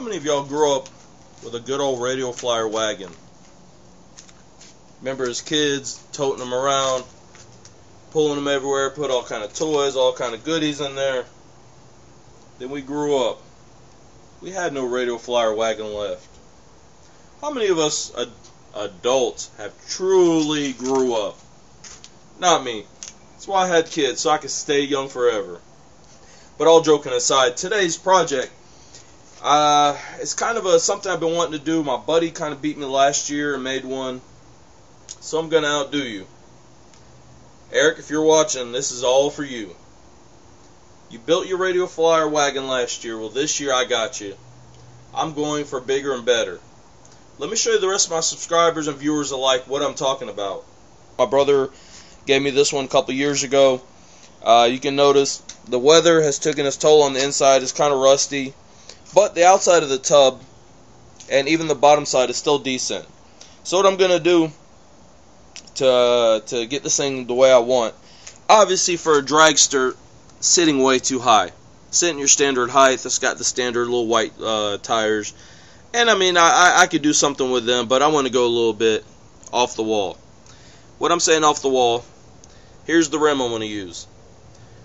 many of y'all grew up with a good old radio flyer wagon? Remember as kids, toting them around, pulling them everywhere, put all kind of toys, all kind of goodies in there. Then we grew up. We had no radio flyer wagon left. How many of us adults have truly grew up? Not me. That's why I had kids, so I could stay young forever. But all joking aside, today's project, it's kind of something I've been wanting to do. My buddy kind of beat me last year and made one, so I'm going to outdo you. Eric, if you're watching, this is all for you. You built your radio flyer wagon last year. Well, this year I got you. I'm going for bigger and better. Let me show you the rest of my subscribers and viewers alike what I'm talking about. My brother gave me this one a couple years ago. You can notice the weather has taken its toll on the inside. It's kind of rusty, but the outside of the tub and even the bottom side is still decent. So what I'm going to do to get this thing the way I want, obviously for a dragster, sitting way too high. Sitting your standard height. It's got the standard little white tires. And I mean, I could do something with them, but I want to go a little bit off the wall. What I'm saying off the wall, here's the rim I'm going to use.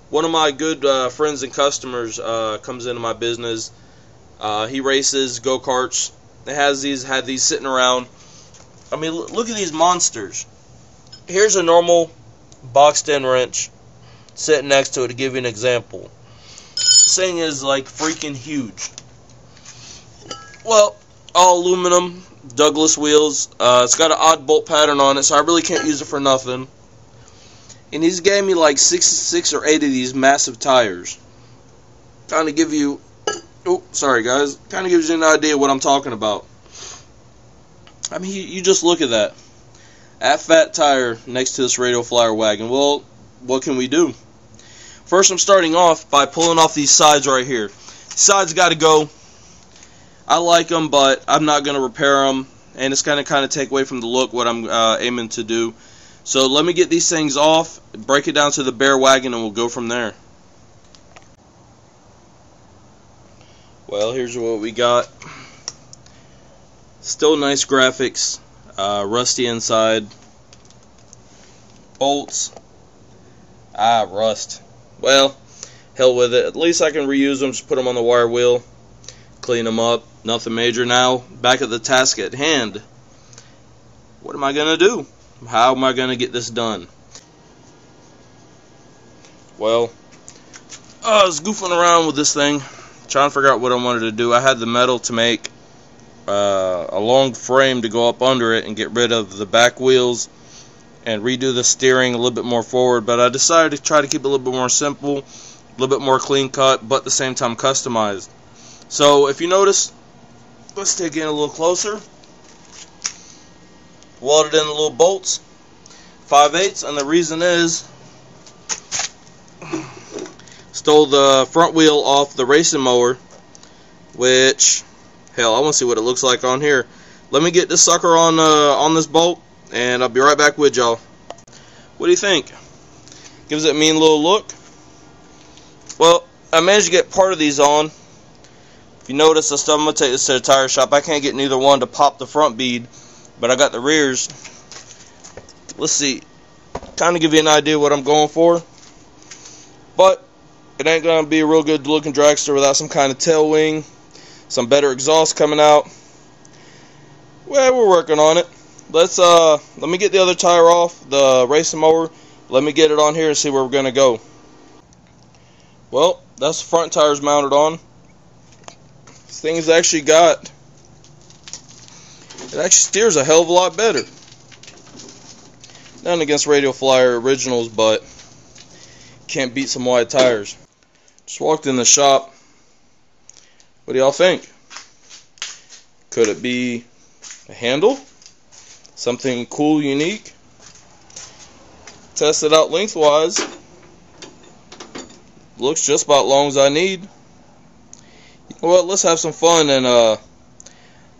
One of my good friends and customers comes into my business. He races go-karts. Had these sitting around. I mean, look at these monsters. Here's a normal boxed-in wrench sitting next to it to give you an example. This thing is like freaking huge. Well, all aluminum, Douglas wheels. It's got an odd bolt pattern on it, so I really can't use it for nothing. And he's gave me like six or eight of these massive tires. Kind of give you, oh, sorry guys, kind of gives you an idea what I'm talking about. I mean, you just look at that. That fat tire next to this radio flyer wagon. Well, what can we do? First, I'm starting off by pulling off these sides right here. These sides got to go. I like them, but I'm not going to repair them, and it's going to kind of take away from the look what I'm aiming to do. So let me get these things off, break it down to the bare wagon, and we'll go from there. Well, here's what we got. Still nice graphics, rusty inside, bolts, rust. Well, hell with it. At least I can reuse them, just put them on the wire wheel, clean them up, nothing major. Now, back at the task at hand. What am I going to do? How am I going to get this done? Well, I was goofing around with this thing, trying to figure out what I wanted to do. I had the metal to make a long frame to go up under it and get rid of the back wheels and redo the steering a little bit more forward, but I decided to try to keep it a little bit more simple, a little bit more clean cut, but at the same time customized. So if you notice, let's take it in a little closer. Welded in the little bolts, 5/8, and the reason is stole the front wheel off the racing mower, which, hell, I want to see what it looks like on here. Let me get this sucker on this bolt, and I'll be right back with y'all. What do you think? Gives it a mean little look. Well, I managed to get part of these on. If you notice the stuff, I'm going to take this to the tire shop. I can't get neither one to pop the front bead, but I got the rears. Let's see. Kind of give you an idea what I'm going for. But it ain't going to be a real good looking dragster without some kind of tail wing, some better exhaust coming out. Well, we're working on it. Let me get the other tire off the racing mower. Let me get it on here and see where we're going to go. Well, that's the front tires mounted on. This thing has actually got, it actually steers a hell of a lot better. Nothing against radio flyer originals, but can't beat some wide tires. Just walked in the shop. What do y'all think? Could it be a handle? Something cool, unique? Test it out lengthwise. Looks just about long as I need. Well, let's have some fun and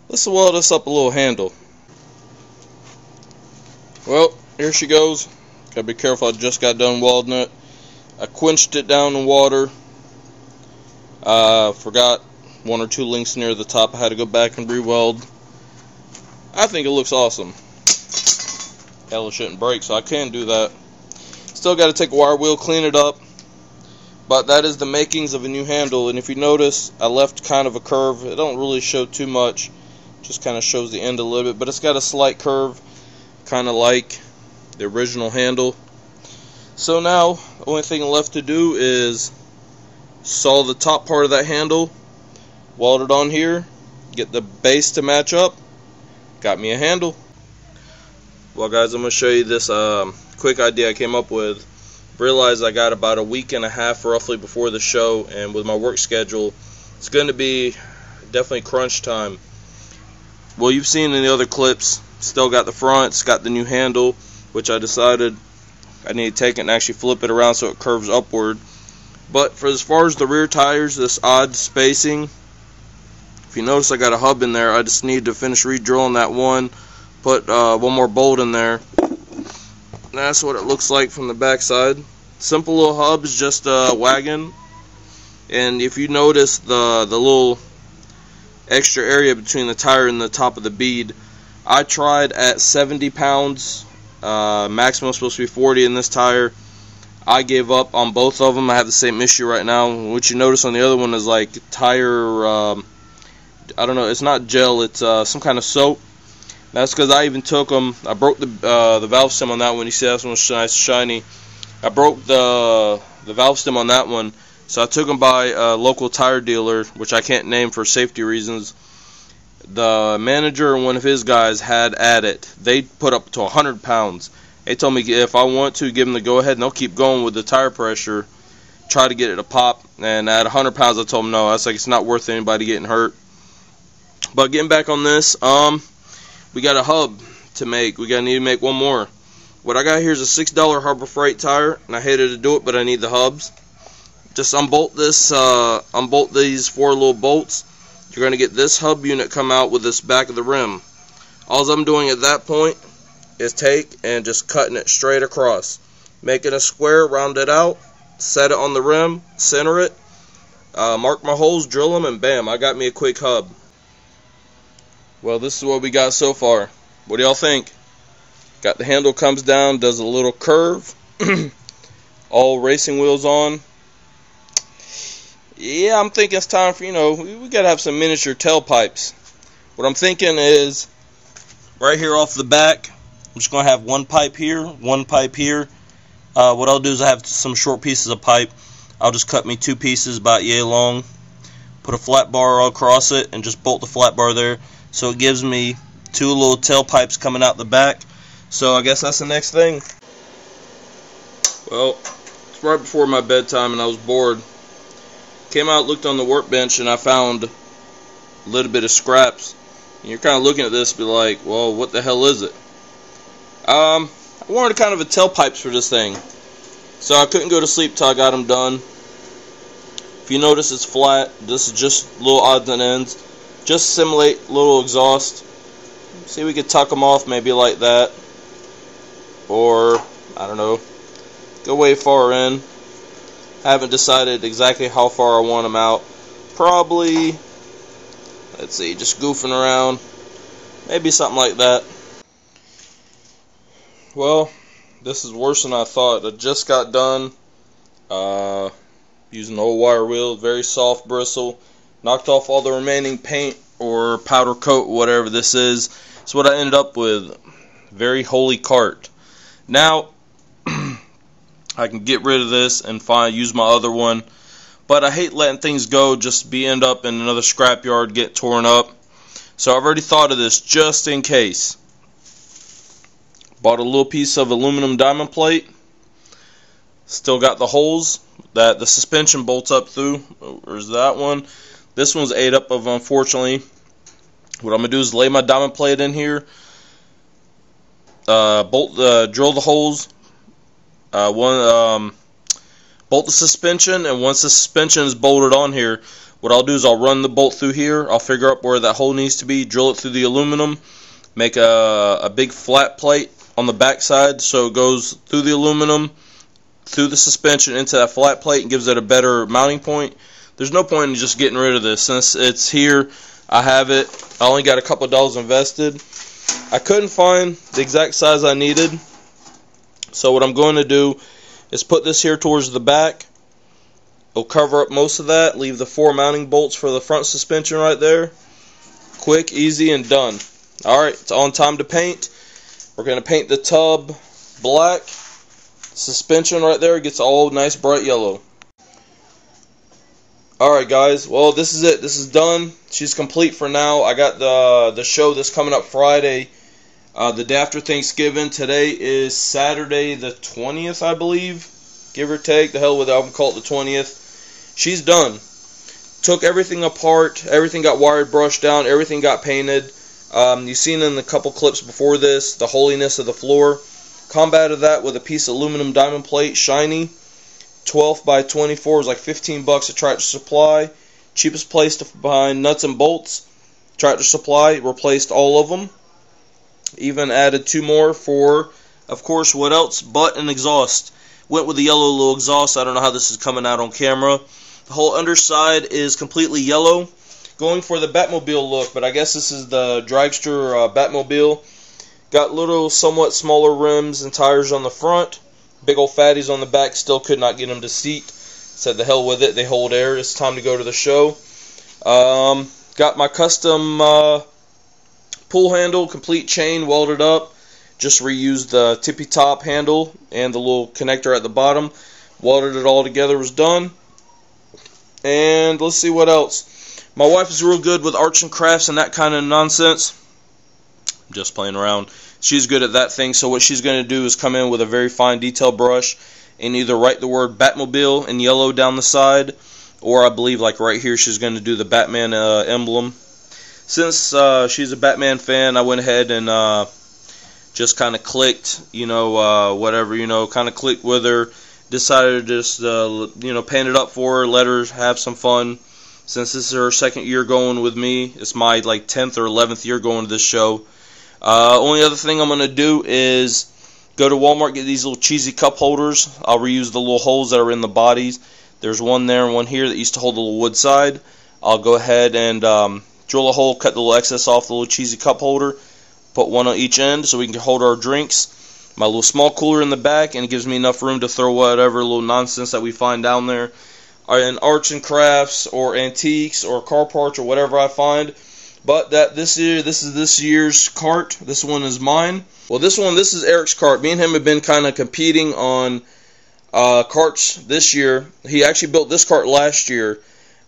let's weld this up a little handle. Well, here she goes. Gotta be careful, I just got done welding it. I quenched it down in water. Forgot 1 or 2 links near the top I had to go back and re-weld. I think it looks awesome. Hell, it shouldn't break, so I can do that. Still got to take a wire wheel, clean it up. But that is the makings of a new handle. And if you notice, I left kind of a curve. It don't really show too much. Just kind of shows the end a little bit. But it's got a slight curve, kind of like the original handle. So now, the only thing left to do is saw the top part of that handle, weld it on here, get the base to match up. Got me a handle. Well, guys, I'm going to show you this quick idea I came up with. Realized I got about a week and a half roughly before the show, and with my work schedule, it's going to be definitely crunch time. Well, you've seen in the other clips, still got the front, it's got the new handle, which I decided I need to take it and actually flip it around so it curves upward. But for as far as the rear tires, this odd spacing, if you notice I got a hub in there, I just need to finish re-drilling that one, put one more bolt in there. That's what it looks like from the back side. Simple little hubs, just a wagon. And if you notice the little extra area between the tire and the top of the bead, I tried at 70 pounds. Maximum supposed to be 40 in this tire. I gave up on both of them. I have the same issue right now. What you notice on the other one is like tire, I don't know, it's not gel, it's some kind of soap. That's because I even took them. I broke the valve stem on that one. You see that one's nice, shiny. I broke the valve stem on that one, so I took them by a local tire dealer, which I can't name for safety reasons. The manager and one of his guys had at it. They put up to 100 pounds. They told me if I want to, give them the go-ahead, and they'll keep going with the tire pressure, try to get it to pop. And at 100 pounds, I told them no. That's like it's not worth anybody getting hurt. But getting back on this, we got a hub to make. We need to make one more. What I got here is a $6 Harbor Freight tire, and I hated to do it, but I need the hubs. Just unbolt this, unbolt these 4 little bolts. You're going to get this hub unit come out with this back of the rim. All I'm doing at that point is take and just cutting it straight across, making a square, round it out, set it on the rim, center it, mark my holes, drill them, and bam, I got me a quick hub. Well, this is what we got so far. What do y'all think? Got the handle comes down, does a little curve, all racing wheels on. Yeah, I'm thinking it's time for, we got to have some miniature tailpipes. What I'm thinking is, right here off the back, I'm just going to have one pipe here, one pipe here. What I'll do is I have some short pieces of pipe. I'll just cut me 2 pieces about yay long, put a flat bar across it, and just bolt the flat bar there. So it gives me 2 little tailpipes coming out the back. So I guess that's the next thing. Well, it's right before my bedtime and I was bored. Came out, looked on the workbench, and I found a little bit of scraps. And you're kind of looking at this, be like, well, what the hell is it? I wanted kind of a tailpipes for this thing. So I couldn't go to sleep till I got them done. If you notice, it's flat. This is just little odds and ends. Just simulate little exhaust. See, we could tuck them off maybe like that. Or, I don't know, go way far in. Haven't decided exactly how far I want them out. Probably, let's see, just goofing around. Maybe something like that. Well, this is worse than I thought. I just got done using the old wire wheel, very soft bristle. Knocked off all the remaining paint or powder coat, whatever this is. That's what I ended up with. Very holy cart. Now, I can get rid of this and use my other one. But I hate letting things go, just end up in another scrapyard, get torn up. So I've already thought of this just in case. Bought a little piece of aluminum diamond plate. Still got the holes that the suspension bolts up through. There's that one. This one's ate up of, unfortunately. What I'm going to do is lay my diamond plate in here. Drill the holes. Bolt the suspension, and once the suspension is bolted on here, what I'll do is I'll run the bolt through here. I'll figure out where that hole needs to be, drill it through the aluminum, make a big flat plate on the back side so it goes through the aluminum, through the suspension into that flat plate and gives it a better mounting point. there's no point in just getting rid of this. Since it's here, I have it. I only got a couple of dollars invested. I couldn't find the exact size I needed, so what I'm going to do is put this here towards the back. It'll cover up most of that. Leave the 4 mounting bolts for the front suspension right there. Quick, easy, and done. Alright, it's on time to paint. We're going to paint the tub black. Suspension right there gets all nice bright yellow. Alright guys, well this is it. This is done. She's complete for now. I got the show that's coming up Friday, the day after Thanksgiving. Today is Saturday the 20th, I believe. Give or take. The hell with it, I'm call it the 20th. She's done. Took everything apart. Everything got wired, brushed down. Everything got painted. You've seen in a couple clips before this the holiness of the floor. Combated that with a piece of aluminum diamond plate, shiny. 12 by 24 was like 15 bucks at Tractor Supply. Cheapest place to find nuts and bolts. Tractor Supply replaced all of them. Even added 2 more for, of course, what else but an exhaust. Went with the yellow little exhaust. I don't know how this is coming out on camera. The whole underside is completely yellow. Going for the Batmobile look, but I guess this is the dragster Batmobile. Got little, somewhat smaller rims and tires on the front. Big old fatties on the back. Still could not get them to seat. Said the hell with it. They hold air. It's time to go to the show. Got my custom pull handle, complete chain welded up. Just reused the tippy top handle and the little connector at the bottom. Welded it all together. Was done. And let's see what else. My wife is real good with arts and crafts and that kind of nonsense. I'm just playing around. She's good at that thing, so what she's going to do is come in with a very fine detail brush and either write the word Batmobile in yellow down the side, or I believe like right here she's going to do the Batman emblem. Since she's a Batman fan, I went ahead and just kind of clicked, whatever, kind of clicked with her. Decided to just, paint it up for her, let her have some fun. Since this is her 2nd year going with me, it's my like 10th or 11th year going to this show. Only other thing I'm going to do is go to Walmart, get these little cheesy cup holders. I'll reuse the little holes that are in the bodies. There's one there and one here that used to hold the little wood side. I'll go ahead and drill a hole, cut the little excess off the little cheesy cup holder, put one on each end so we can hold our drinks. My little small cooler in the back, and it gives me enough room to throw whatever little nonsense that we find down there in arts and crafts or antiques or car parts or whatever I find. But this is this year's cart. This one is mine. Well, this is Eric's cart. Me and him have been kind of competing on carts this year. He actually built this cart last year.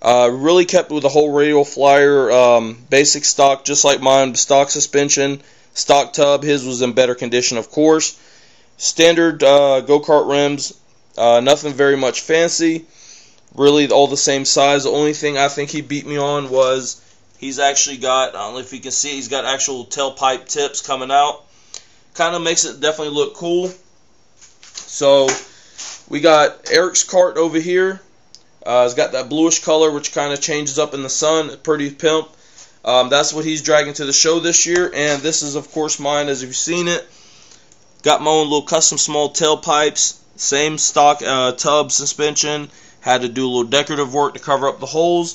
Really kept with the whole radial flyer, basic stock, just like mine. Stock suspension, stock tub. His was in better condition, of course. Standard go-kart rims. Nothing very much fancy. Really all the same size. The only thing I think he beat me on was he's actually got, I don't know if you can see, he's got actual tailpipe tips coming out. Kind of makes it definitely look cool. So we got Eric's cart over here. It's got that bluish color which kind of changes up in the sun. Pretty pimp. That's what he's dragging to the show this year. And this is of course mine, as you've seen it. Got my own little custom small tailpipes. Same stock tub suspension. Had to do a little decorative work to cover up the holes.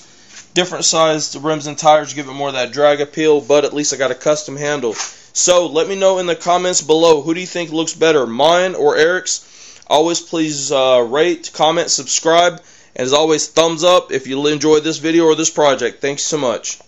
Different sized rims and tires give it more of that drag appeal, but at least I got a custom handle. So let me know in the comments below, who do you think looks better, mine or Eric's? Always please rate, comment, subscribe, and as always, thumbs up if you enjoyed this video or this project. Thanks so much.